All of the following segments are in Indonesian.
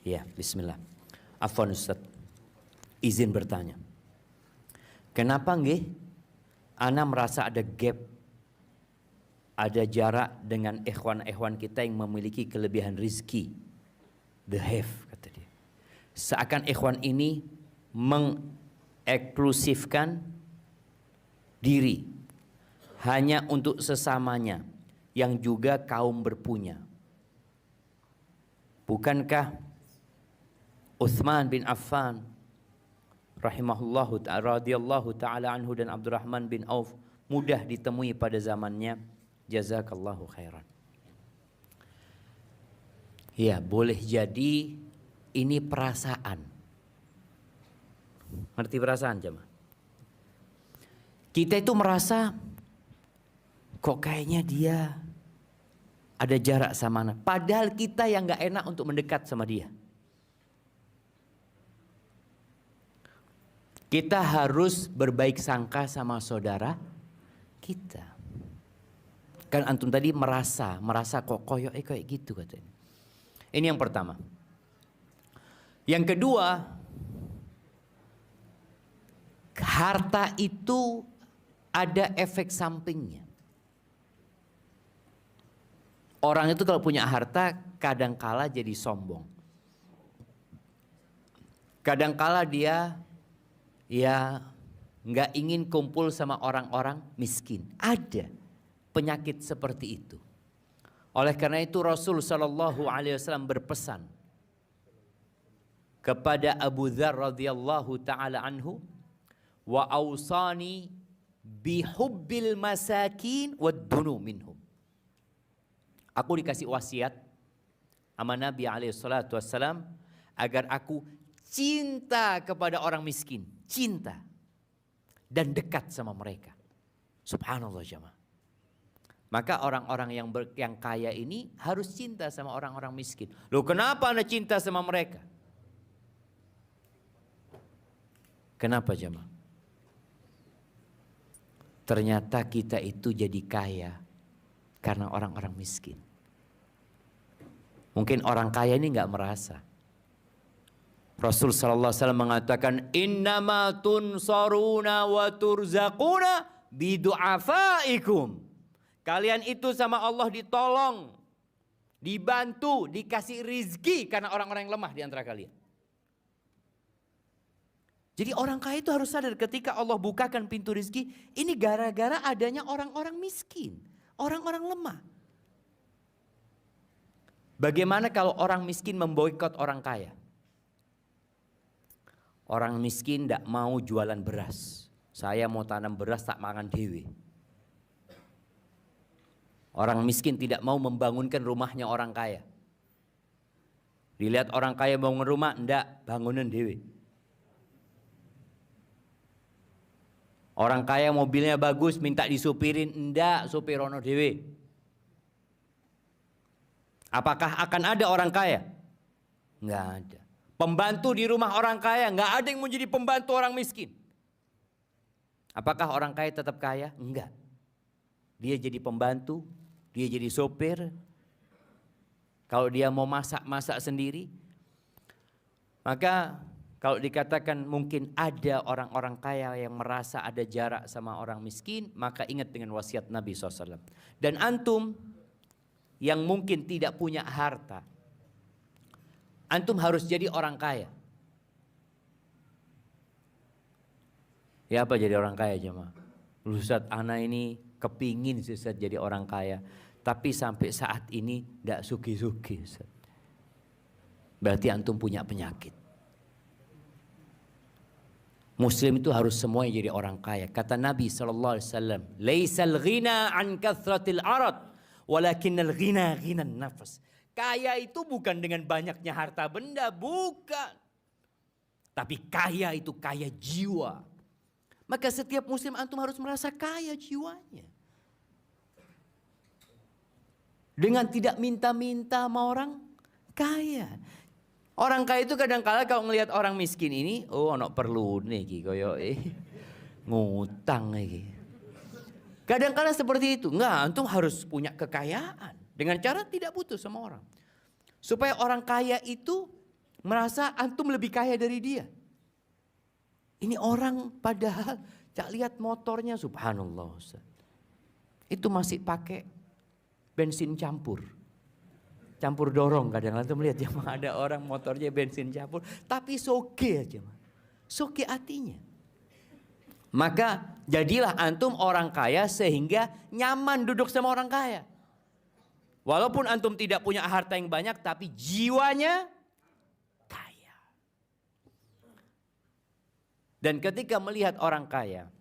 Ya, bismillah. Afwan Ustaz, izin bertanya. Kenapa nggih ana merasa ada gap, ada jarak dengan ikhwan-ikhwan kita yang memiliki kelebihan rizki, the have kata dia. Seakan ikhwan ini mengeksklusifkan diri hanya untuk sesamanya yang juga kaum berpunya. Bukankah Utsman bin Affan rahimahullahu ta'ala radhiyallahu ta'ala anhu dan Abdurrahman bin Auf mudah ditemui pada zamannya? Jazakallahu khairan. Ya, boleh jadi ini perasaan. Ngerti perasaan jemaah? Kita itu merasa kok kayaknya dia ada jarak sama anak. Padahal kita yang gak enak untuk mendekat sama dia. Kita harus berbaik sangka sama saudara kita. Kan antum tadi merasa kok koyok kayak gitu katanya. Ini yang pertama. Yang kedua, harta itu ada efek sampingnya. Orang itu kalau punya harta kadangkala jadi sombong. Kadangkala dia ya nggak ingin kumpul sama orang-orang miskin. Ada penyakit seperti itu. Oleh karena itu Rasul Shallallahu Alaihi Wasallam berpesan kepada Abu Dzar radhiyallahu taala anhu, wa ausani bihubbil masakin wad dunu minhum. Aku dikasih wasiat sama Nabi alaihi salatu wassalam agar aku cinta kepada orang miskin, cinta dan dekat sama mereka. Subhanallah jemaah. Maka orang-orang yang kaya ini harus cinta sama orang-orang miskin. Loh, kenapa Anda cinta sama mereka? Kenapa jemaah? Ternyata kita itu jadi kaya karena orang-orang miskin. Mungkin orang kaya ini nggak merasa. Rasul sallallahu alaihi wasallam mengatakan, "Innama tunsaruna wa turzaquna bidu'afaikum." Kalian itu sama Allah ditolong, dibantu, dikasih rizki karena orang-orang yang lemah di antara kalian. Jadi orang kaya itu harus sadar ketika Allah bukakan pintu rizki, ini gara-gara adanya orang-orang miskin, orang-orang lemah. Bagaimana kalau orang miskin memboikot orang kaya? Orang miskin tidak mau jualan beras. Saya mau tanam beras tak makan dewe. Orang miskin tidak mau membangunkan rumahnya orang kaya. Dilihat orang kaya bangun rumah, enggak, bangunan dewe. Orang kaya mobilnya bagus, minta disupirin, enggak, supirono dewe. Apakah akan ada orang kaya? Enggak ada. Pembantu di rumah orang kaya, enggak ada yang mau jadi pembantu orang miskin. Apakah orang kaya tetap kaya? Enggak. Dia jadi pembantu, dia jadi sopir. Kalau dia mau masak sendiri. Maka kalau dikatakan mungkin ada orang-orang kaya yang merasa ada jarak sama orang miskin, maka ingat dengan wasiat Nabi SAW. Dan antum yang mungkin tidak punya harta, antum harus jadi orang kaya. Ya apa jadi orang kaya jemaah? Ustaz, ana ini kepingin Ustaz jadi orang kaya. Tapi sampai saat ini tidak suki-suki Ustaz. Berarti antum punya penyakit. Muslim itu harus semuanya jadi orang kaya. Kata Nabi SAW, "Laisal ghina an kathratil arad, walakinnal ghina ghinan nafas." Kaya itu bukan dengan banyaknya harta benda, bukan. Tapi kaya itu kaya jiwa. Maka setiap muslim antum harus merasa kaya jiwanya. Dengan tidak minta-minta sama orang kaya. Orang kaya itu kadang-kala kalau ngelihat orang miskin ini, oh ono perlu nih koyo ngutang lagi. Kadang-kala seperti itu. Enggak, antum harus punya kekayaan dengan cara tidak butuh sama orang. Supaya orang kaya itu merasa antum lebih kaya dari dia. Ini orang padahal cak lihat motornya, subhanallah Ustaz. Itu masih pakai bensin campur. Campur dorong kadang antum lihat jemaah, ada orang motornya bensin campur tapi soge aja, soge hatinya. Maka jadilah antum orang kaya sehingga nyaman duduk sama orang kaya. Walaupun antum tidak punya harta yang banyak tapi jiwanya kaya. Dan ketika melihat orang kaya,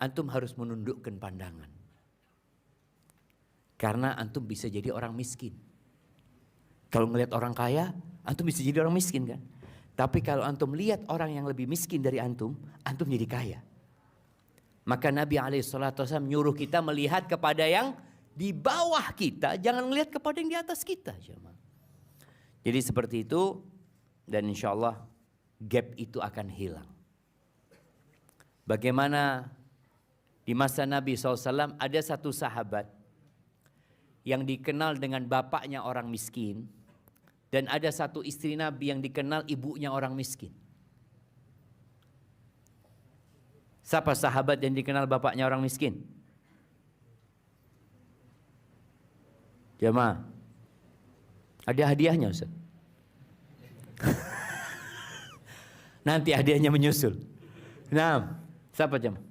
antum harus menundukkan pandangan. Karena antum bisa jadi orang miskin. Kalau ngelihat orang kaya, antum bisa jadi orang miskin kan? Tapi kalau antum lihat orang yang lebih miskin dari antum jadi kaya. Maka Nabi SAW nyuruh kita melihat kepada yang di bawah kita, jangan melihat kepada yang di atas kita. Jadi seperti itu, dan insya Allah gap itu akan hilang. Bagaimana di masa Nabi SAW ada satu sahabat yang dikenal dengan bapaknya orang miskin, dan ada satu istri Nabi yang dikenal ibunya orang miskin. Siapa sahabat yang dikenal bapaknya orang miskin? Jemaah, ada hadiahnya Ustaz. Nanti hadiahnya menyusul. Nah, siapa jemaah?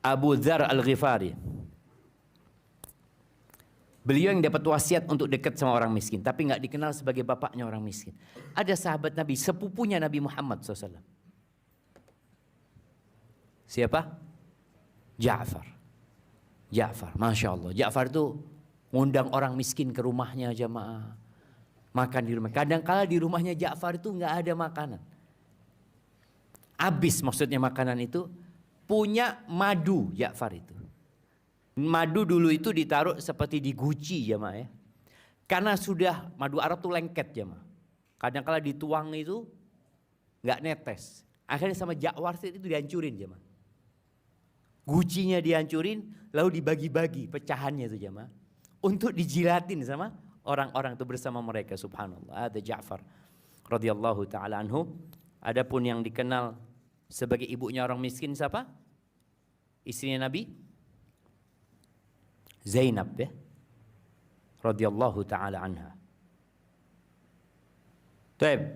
Abu Dzar Al-Ghifari. Beliau yang dapat wasiat untuk dekat sama orang miskin, tapi nggak dikenal sebagai bapaknya orang miskin. Ada sahabat Nabi, sepupunya Nabi Muhammad SAW. Siapa? Ja'far. Ja'far, Masya Allah. Ja'far itu ngundang orang miskin ke rumahnya jamaah. Makan di rumah. Kadang-kala di rumahnya Ja'far itu nggak ada makanan. Habis maksudnya makanan itu, punya madu Ja'far itu. Madu dulu itu ditaruh seperti di guci jemaah ya. Karena sudah madu Arab tuh lengket jemaah. Kadang-kala dituang itu nggak netes. Akhirnya sama Ja'far itu dihancurin jemaah. Gucinya dihancurin lalu dibagi-bagi pecahannya itu jemaah. Untuk dijilatin sama orang-orang itu bersama mereka, subhanallah. Ada Ja'far radhiyallahu taala anhu. Adapun yang dikenal sebagai ibunya orang miskin siapa? Istrinya Nabi Zainab ya, radhiyallahu taala anha. Baik,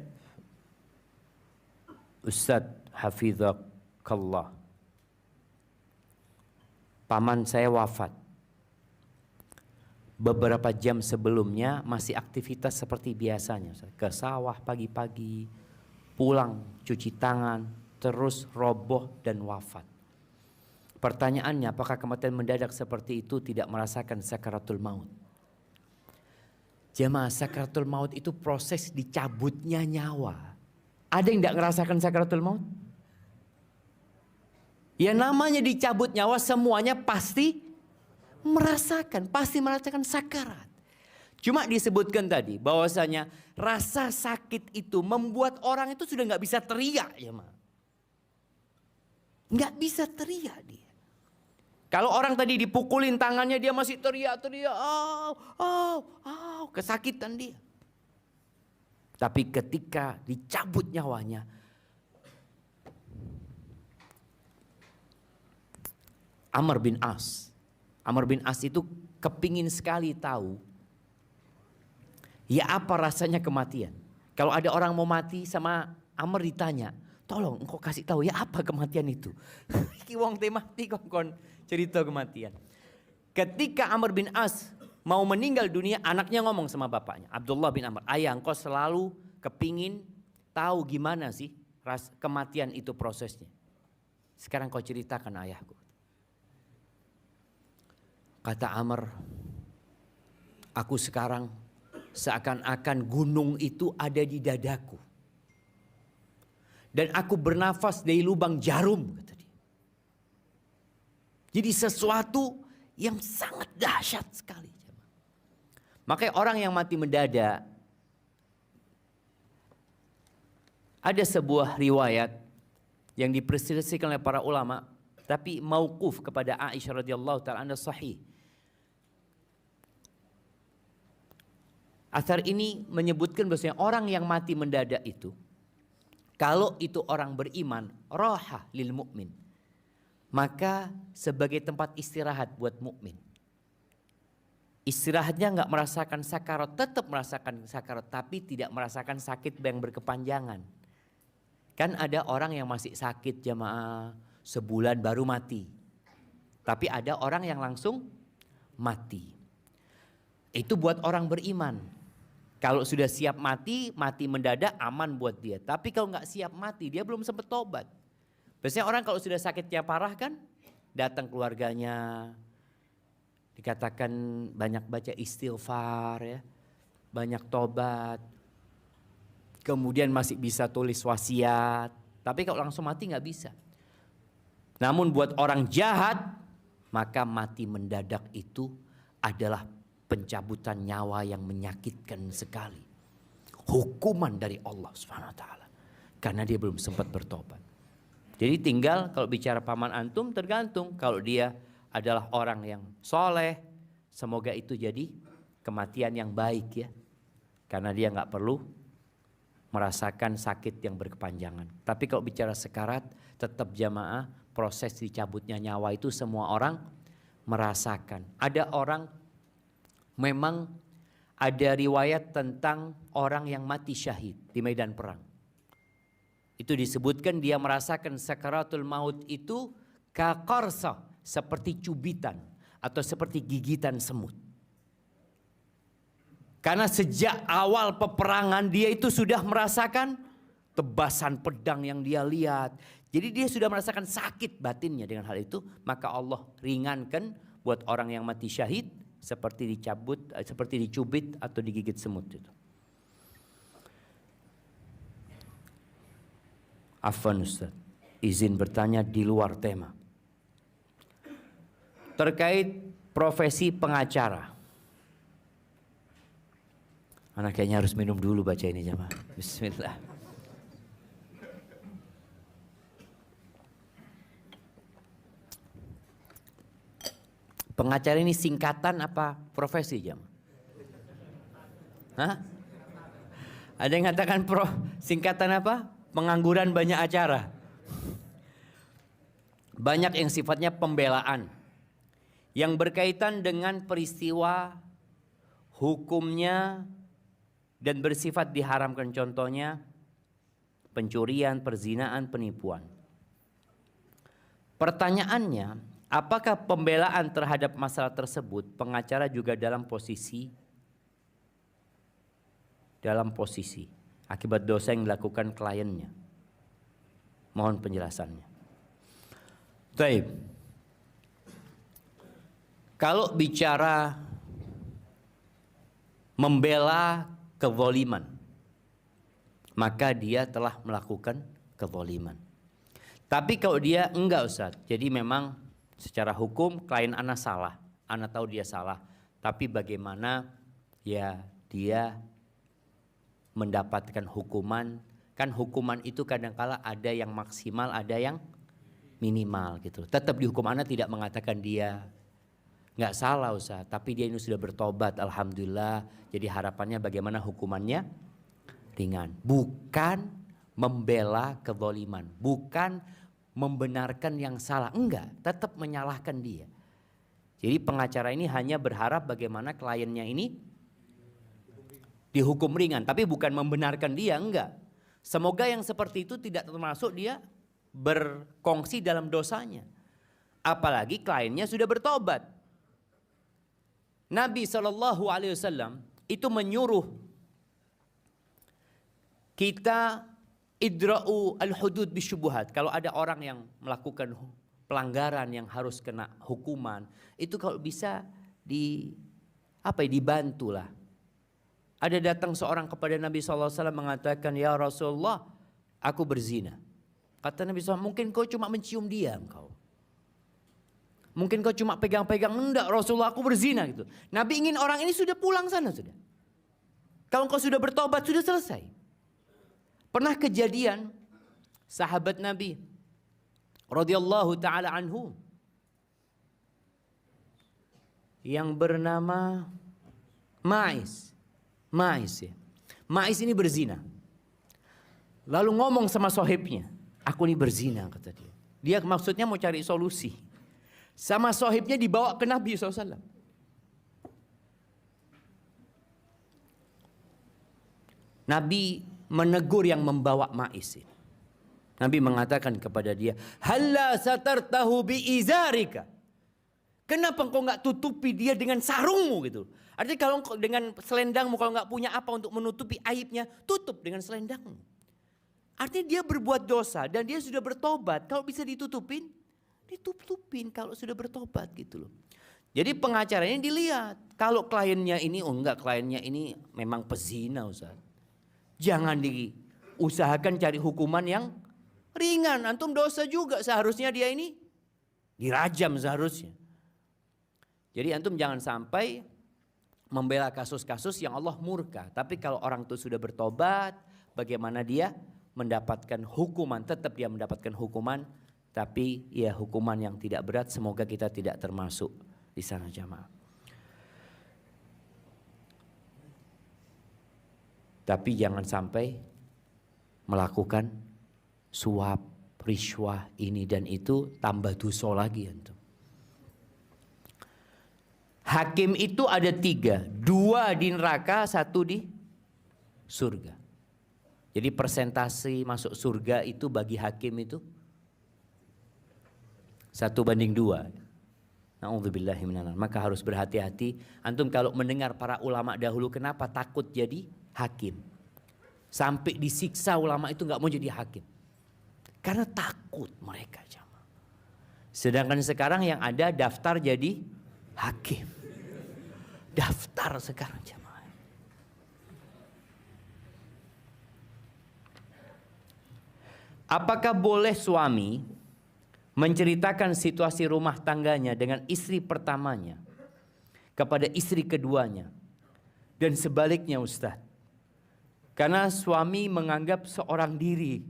Ustaz hafizakallah. Paman saya wafat. Beberapa jam sebelumnya masih aktivitas seperti biasanya, Ustaz. Ke sawah pagi-pagi, pulang cuci tangan, terus roboh dan wafat. Pertanyaannya, apakah kematian mendadak seperti itu tidak merasakan sakaratul maut? Jemaah, sakaratul maut itu proses dicabutnya nyawa. Ada yang tidak merasakan sakaratul maut? Ya namanya dicabut nyawa semuanya pasti merasakan sakarat. Cuma disebutkan tadi bahwasanya rasa sakit itu membuat orang itu sudah nggak bisa teriak, jemaah. Nggak bisa teriak dia. Kalau orang tadi dipukulin tangannya dia masih teriak-teriak, kesakitan dia. Tapi ketika dicabut nyawanya, Amr bin As itu kepingin sekali tahu, ya apa rasanya kematian. Kalau ada orang mau mati sama Amr ditanya, tolong engkau kasih tahu ya apa kematian itu. Iki wong teh mati kon cerita kematian. Ketika Amr bin As mau meninggal dunia, anaknya ngomong sama bapaknya, Abdullah bin Amr, ayah engkau selalu kepingin tahu gimana sih kematian itu prosesnya. Sekarang kau ceritakan ayahku. Kata Amr, aku sekarang seakan-akan gunung itu ada di dadaku. Dan aku bernafas dari lubang jarum, kata dia. Jadi sesuatu yang sangat dahsyat sekali. Makanya orang yang mati mendadak, ada sebuah riwayat yang diperselisihkan oleh para ulama, tapi mauquf kepada Aisyah radhiyallahu taala anha sahih. Athar ini menyebutkan bahwasanya orang yang mati mendadak itu, kalau itu orang beriman, rohah lil mukmin, maka sebagai tempat istirahat buat mukmin. Istirahatnya nggak merasakan sakarat, tetap merasakan sakarat, tapi tidak merasakan sakit yang berkepanjangan. Kan ada orang yang masih sakit jamaah, sebulan baru mati. Tapi ada orang yang langsung mati. Itu buat orang beriman. Kalau sudah siap mati, mati mendadak aman buat dia. Tapi kalau nggak siap mati, dia belum sempat tobat. Biasanya orang kalau sudah sakitnya parah kan, datang keluarganya, dikatakan banyak baca istighfar ya, banyak tobat. Kemudian masih bisa tulis wasiat. Tapi kalau langsung mati nggak bisa. Namun buat orang jahat, maka mati mendadak itu adalah pencabutan nyawa yang menyakitkan sekali. Hukuman dari Allah Subhanahu wa taala. Karena dia belum sempat bertobat. Jadi tinggal kalau bicara paman antum tergantung. Kalau dia adalah orang yang soleh, semoga itu jadi kematian yang baik ya. Karena dia nggak perlu merasakan sakit yang berkepanjangan. Tapi kalau bicara sekarat, tetap jamaah, proses dicabutnya nyawa itu semua orang merasakan. Ada orang, memang ada riwayat tentang orang yang mati syahid di medan perang. Itu disebutkan dia merasakan sakaratul maut itu kaqarsa, seperti cubitan atau seperti gigitan semut. Karena sejak awal peperangan dia itu sudah merasakan tebasan pedang yang dia lihat. Jadi dia sudah merasakan sakit batinnya dengan hal itu. Maka Allah ringankan buat orang yang mati syahid seperti dicabut, seperti dicubit atau digigit semut itu. Afwan Ustaz, izin bertanya di luar tema. Terkait profesi pengacara. Anak kayaknya harus minum dulu baca ini jemaah. Bismillah. Pengacara ini singkatan apa profesi jemaah? Hah? Ada yang mengatakan singkatan apa? Pengangguran banyak acara. Banyak yang sifatnya pembelaan. Yang berkaitan dengan peristiwa hukumnya dan bersifat diharamkan, contohnya pencurian, perzinaan, penipuan. Pertanyaannya, apakah pembelaan terhadap masalah tersebut pengacara juga dalam posisi akibat dosa yang dilakukan kliennya? Mohon penjelasannya. Baik. Kalau bicara membela kezaliman, maka dia telah melakukan kezaliman. Tapi kalau dia enggak Ustaz, jadi memang secara hukum klien anak salah, anak tahu dia salah, tapi bagaimana ya dia mendapatkan hukuman, kan hukuman itu kadangkala ada yang maksimal, ada yang minimal gitu. Tetap dihukum, anak tidak mengatakan dia nggak salah Ustaz, tapi dia ini sudah bertobat, alhamdulillah. Jadi harapannya bagaimana hukumannya ringan. Bukan membela kezaliman, bukan membenarkan yang salah, enggak, tetap menyalahkan dia. Jadi pengacara ini hanya berharap bagaimana kliennya ini dihukum ringan, tapi bukan membenarkan dia, enggak. Semoga yang seperti itu tidak termasuk dia berkongsi dalam dosanya. Apalagi kliennya sudah bertobat. Nabi SAW itu menyuruh kita idra'u al-hudud bisyubuhat. Kalau ada orang yang melakukan pelanggaran yang harus kena hukuman, itu kalau bisa dibantulah. Ada datang seorang kepada Nabi SAW mengatakan, ya Rasulullah, aku berzina. Kata Nabi SAW, mungkin kau cuma mencium dia engkau. Mungkin kau cuma pegang-pegang, enggak Rasulullah aku berzina gitu. Nabi ingin orang ini sudah pulang sana sudah. Kalau kau sudah bertobat sudah selesai. Pernah kejadian sahabat Nabi radhiyallahu taala anhu yang bernama Ma'is. Ma'is ya. Ma'is ini berzina. Lalu ngomong sama sohibnya, aku ini berzina kata dia. Dia maksudnya mau cari solusi. Sama sohibnya dibawa ke Nabi SAW. Nabi menegur yang membawa Ma'is ini. Nabi mengatakan kepada dia, halla satartahu bi izarika. Kenapa engkau nggak tutupi dia dengan sarungmu gitu? Artinya kalau engkau dengan selendangmu, kalau nggak punya apa untuk menutupi aibnya, tutup dengan selendangmu. Artinya dia berbuat dosa dan dia sudah bertobat. Kalau bisa ditutupin, ditutupin kalau sudah bertobat gitu loh. Jadi pengacaranya dilihat. Kalau kliennya ini, kliennya ini memang pezina Ustaz. Jangan diusahakan cari hukuman yang ringan. Antum dosa juga, seharusnya dia ini dirajam seharusnya. Jadi antum jangan sampai membela kasus-kasus yang Allah murka. Tapi kalau orang itu sudah bertobat, bagaimana dia mendapatkan hukuman? Tetap dia mendapatkan hukuman, tapi ya hukuman yang tidak berat. Semoga kita tidak termasuk di sana jamaah. Tapi jangan sampai melakukan suap, riswah ini dan itu, tambah dosa lagi antum. Hakim itu ada 3, 2 di neraka, 1 di surga. Jadi persentase masuk surga itu bagi hakim itu 1:2. Na'udzubillahi minanar. Maka harus berhati-hati. Antum kalau mendengar para ulama dahulu, kenapa takut jadi hakim? Sampai disiksa ulama itu nggak mau jadi hakim. Karena takut mereka jamaah. Sedangkan sekarang yang ada daftar jadi hakim. Daftar sekarang jamaah. Apakah boleh suami menceritakan situasi rumah tangganya dengan istri pertamanya kepada istri keduanya dan sebaliknya Ustaz? Karena suami menganggap seorang diri.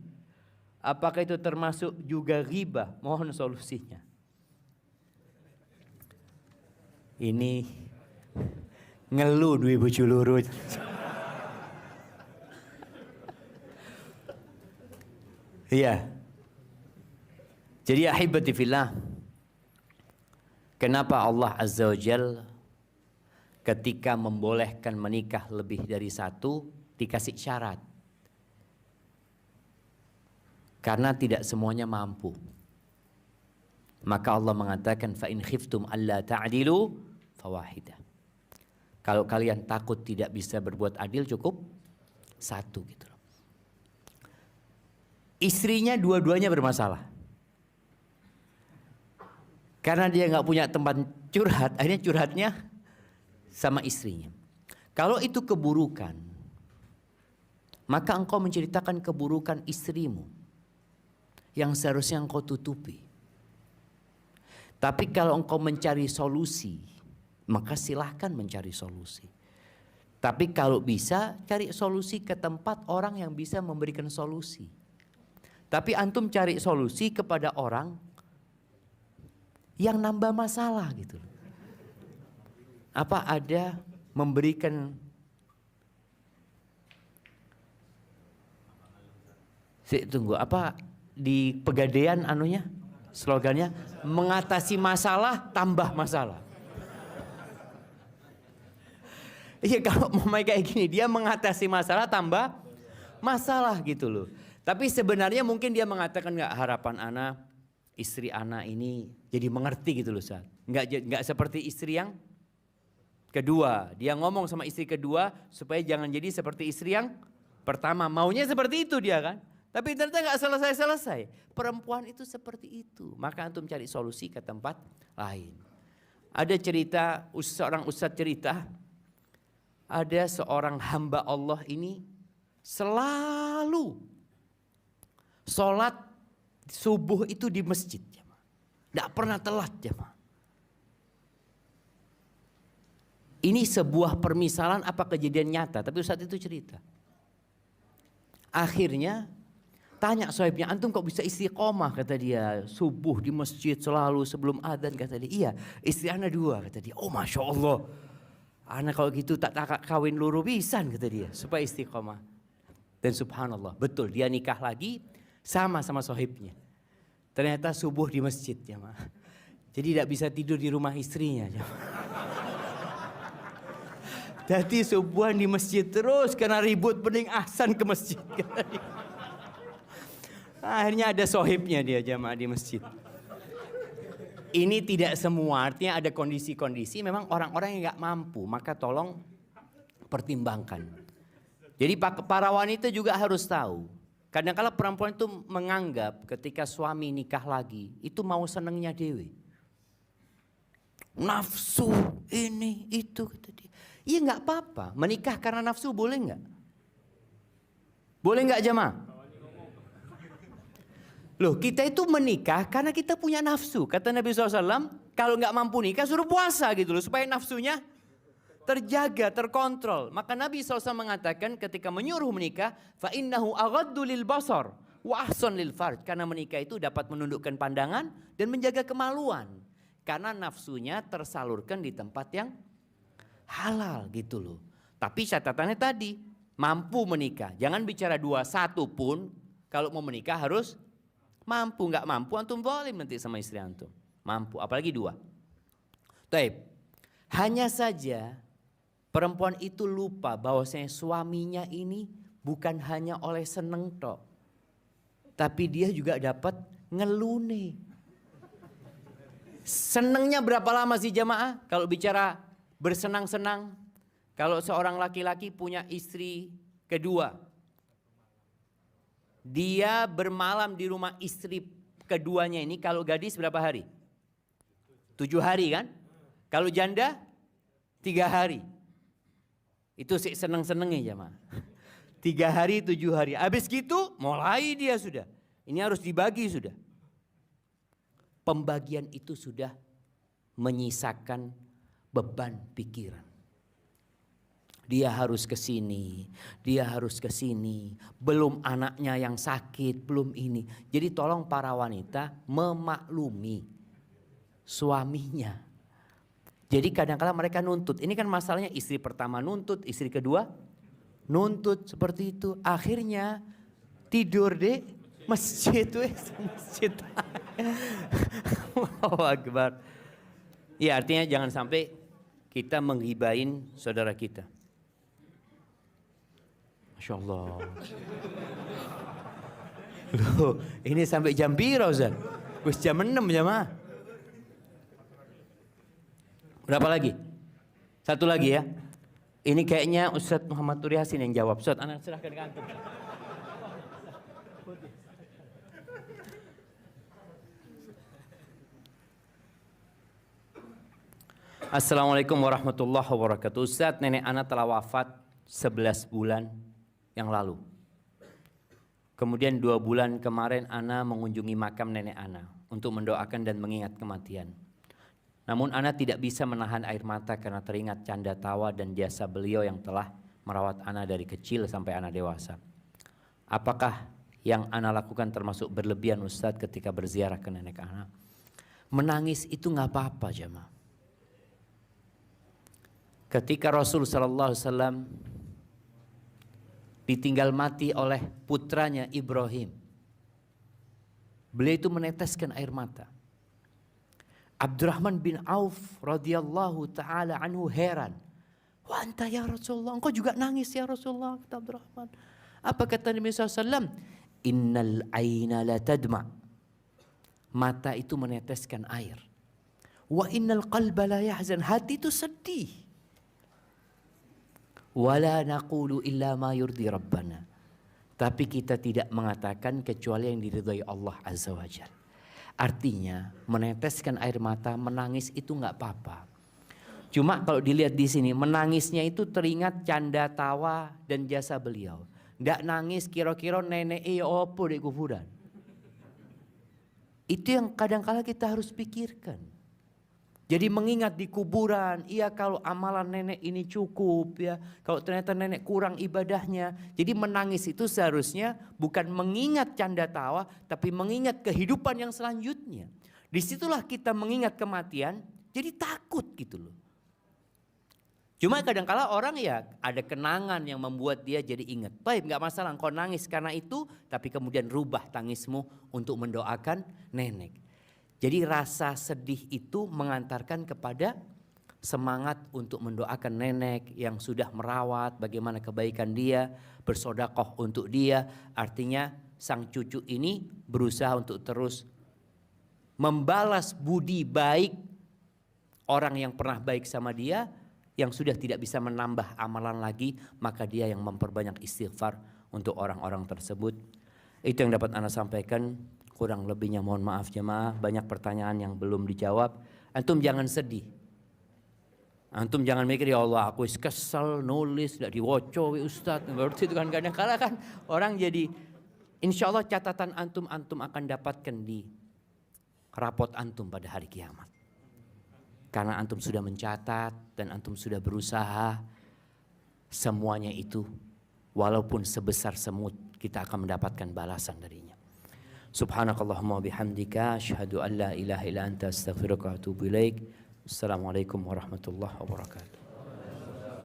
Apakah itu termasuk juga ghibah? Mohon solusinya. Ini ngeluh duwe bojo loro. Iya. Jadi ahibati fillah, kenapa Allah Azza wa Jal ketika membolehkan menikah lebih dari 1 dikasih syarat? Karena tidak semuanya mampu. Maka Allah mengatakan fa in khiftum alla ta'dilu fawahidah. Kalau kalian takut tidak bisa berbuat adil, cukup 1 gitu loh. Istrinya dua-duanya bermasalah. Karena dia nggak punya tempat curhat, akhirnya curhatnya sama istrinya. Kalau itu keburukan, maka engkau menceritakan keburukan istrimu yang seharusnya engkau tutupi. Tapi kalau engkau mencari solusi, maka silahkan mencari solusi. Tapi kalau bisa, cari solusi ke tempat orang yang bisa memberikan solusi. Tapi antum cari solusi kepada orang yang nambah masalah gitu. Apa ada memberikan tunggu, apa di Pegadaian anunya, slogannya mengatasi masalah tambah masalah. Iya, kalau mau kayak gini, dia mengatasi masalah tambah masalah gitu loh. Tapi sebenarnya mungkin dia mengatakan nggak, harapan anak, istri anak ini jadi mengerti gitu loh Ustaz. Nggak seperti istri yang kedua. Dia ngomong sama istri kedua supaya jangan jadi seperti istri yang pertama. Maunya seperti itu dia kan. Tapi ternyata nggak selesai-selesai. Perempuan itu seperti itu. Maka antum cari solusi ke tempat lain. Ada cerita, seorang ustadz cerita, ada seorang hamba Allah ini selalu sholat subuh itu di masjid. Tidak pernah telat jemaah. Ini sebuah permisalan apa kejadian nyata. Tapi saat itu cerita. Akhirnya tanya sohibnya, antum kok bisa istiqomah, kata dia. Subuh di masjid selalu sebelum adzan, kata dia. Iya, istri ana 2, kata dia. Oh Masya Allah. Anak kalau gitu tak kawin luru pisan kata dia supaya istiqomah. Dan subhanallah, betul dia nikah lagi sama sohibnya. Ternyata subuh di masjid jamaah. Jadi tidak bisa tidur di rumah istrinya jamaah. Jadi subuhan di masjid terus karena ribut bening ahsan ke masjid. Akhirnya ada sohibnya dia jamaah di masjid. Ini tidak semua, artinya ada kondisi-kondisi memang orang-orang yang nggak mampu, maka tolong pertimbangkan. Jadi para wanita juga harus tahu. Kadang-kala perempuan itu menganggap ketika suami nikah lagi, itu mau senengnya dewe. Nafsu ini itu kata dia. Iya nggak apa-apa, menikah karena nafsu boleh nggak? Boleh nggak jemaah? Loh kita itu menikah karena kita punya nafsu. Kata Nabi SAW, kalau nggak mampu nikah suruh puasa gitu loh. Supaya nafsunya terjaga, terkontrol. Maka Nabi SAW mengatakan ketika menyuruh menikah, فَإِنَّهُ أَغَدُّ لِلْبَصَرِ وَأَحْسَنُ لِلْفَرْجِ. Karena menikah itu dapat menundukkan pandangan dan menjaga kemaluan. Karena nafsunya tersalurkan di tempat yang halal gitu loh. Tapi catatannya tadi, mampu menikah. Jangan bicara 2-1 pun, kalau mau menikah harus mampu. Nggak mampu antum zalim nanti sama istri antum. Mampu, apalagi 2. Taib. Hanya saja perempuan itu lupa bahwasanya suaminya ini bukan hanya oleh seneng tok. Tapi dia juga dapat ngelune. Senengnya berapa lama sih jamaah? Kalau bicara bersenang-senang. Kalau seorang laki-laki punya istri kedua. Dia bermalam di rumah istri keduanya ini kalau gadis berapa hari? 7 hari kan? Kalau janda 3 hari. Itu sih seneng-senengnya jamaah. 3 hari 7 hari. Habis gitu mulai dia sudah. Ini harus dibagi sudah. Pembagian itu sudah menyisakan beban pikiran. Dia harus ke sini, dia harus ke sini. Belum anaknya yang sakit, belum ini. Jadi tolong para wanita memaklumi suaminya. Jadi kadang-kadang mereka nuntut. Ini kan masalahnya istri pertama nuntut, istri kedua nuntut seperti itu. Akhirnya tidur di masjid, masjid. Allahu Akbar. Ya artinya jangan sampai kita menghibain saudara kita. Masya Allah. Loh, ini sampai jam piro Ustaz? Wis jam 6 jamaah. Berapa lagi? 1 lagi ya. Ini kayaknya Ustaz Muhammad Turi Hasin yang jawab. Ustaz, anak serahkan ke antum. Assalamualaikum warahmatullahi wabarakatuh. Ustaz, nenek anak telah wafat 11 bulan yang lalu. Kemudian 2 bulan kemarin Ana mengunjungi makam nenek Ana untuk mendoakan dan mengingat kematian. Namun Ana tidak bisa menahan air mata karena teringat canda tawa dan jasa beliau yang telah merawat Ana dari kecil sampai Ana dewasa. Apakah yang Ana lakukan termasuk berlebihan Ustaz ketika berziarah ke nenek Ana? Menangis itu nggak apa-apa jemaah. Ketika Rasul sallallahu alaihi wasallam ditinggal mati oleh putranya Ibrahim, beliau itu meneteskan air mata. Abdurrahman bin Auf radhiyallahu taala anhu heran. Wah anta ya Rasulullah, engkau juga nangis ya Rasulullah, kata Abdurrahman. Apa kata Nabi SAW? Innal aina la tadma. Mata itu meneteskan air. Wa innal qalba la yahzan. Hati itu sedih. Wala naqulu illa ma yurdi rabbana. Tapi kita tidak mengatakan kecuali yang diridhai Allah Azza wa Jalla. Artinya meneteskan air mata, menangis itu nggak apa-apa. Cuma kalau dilihat di sini menangisnya itu teringat canda tawa dan jasa beliau. Nggak nangis kira-kira nenek opo di kuburan. Itu yang kadang-kala kita harus pikirkan. Jadi mengingat di kuburan, iya kalau amalan nenek ini cukup ya. Kalau ternyata nenek kurang ibadahnya. Jadi menangis itu seharusnya bukan mengingat canda tawa, tapi mengingat kehidupan yang selanjutnya. Disitulah kita mengingat kematian, jadi takut gitu loh. Cuma kadang-kala orang ya ada kenangan yang membuat dia jadi ingat. Baik, nggak masalah engkau nangis karena itu, tapi kemudian rubah tangismu untuk mendoakan nenek. Jadi rasa sedih itu mengantarkan kepada semangat untuk mendoakan nenek yang sudah merawat, bagaimana kebaikan dia, bersodakoh untuk dia. Artinya sang cucu ini berusaha untuk terus membalas budi baik orang yang pernah baik sama dia, yang sudah tidak bisa menambah amalan lagi, maka dia yang memperbanyak istighfar untuk orang-orang tersebut. Itu yang dapat Ana sampaikan. Kurang lebihnya mohon maaf jemaah, banyak pertanyaan yang belum dijawab. Antum jangan sedih. Antum jangan mikir ya Allah aku kesel nulis tidak diwoco Ustaz. Berarti itu kan kadang-kadang kan orang jadi, insya Allah catatan antum akan dapatkan di rapot antum pada hari kiamat. Karena antum sudah mencatat dan antum sudah berusaha, semuanya itu walaupun sebesar semut kita akan mendapatkan balasan darinya. Subhanakallahumma bihamdika asyhadu an la ilaha illa anta astaghfiruka wa atubu ilaik. Assalamualaikum warahmatullahi wabarakatuh.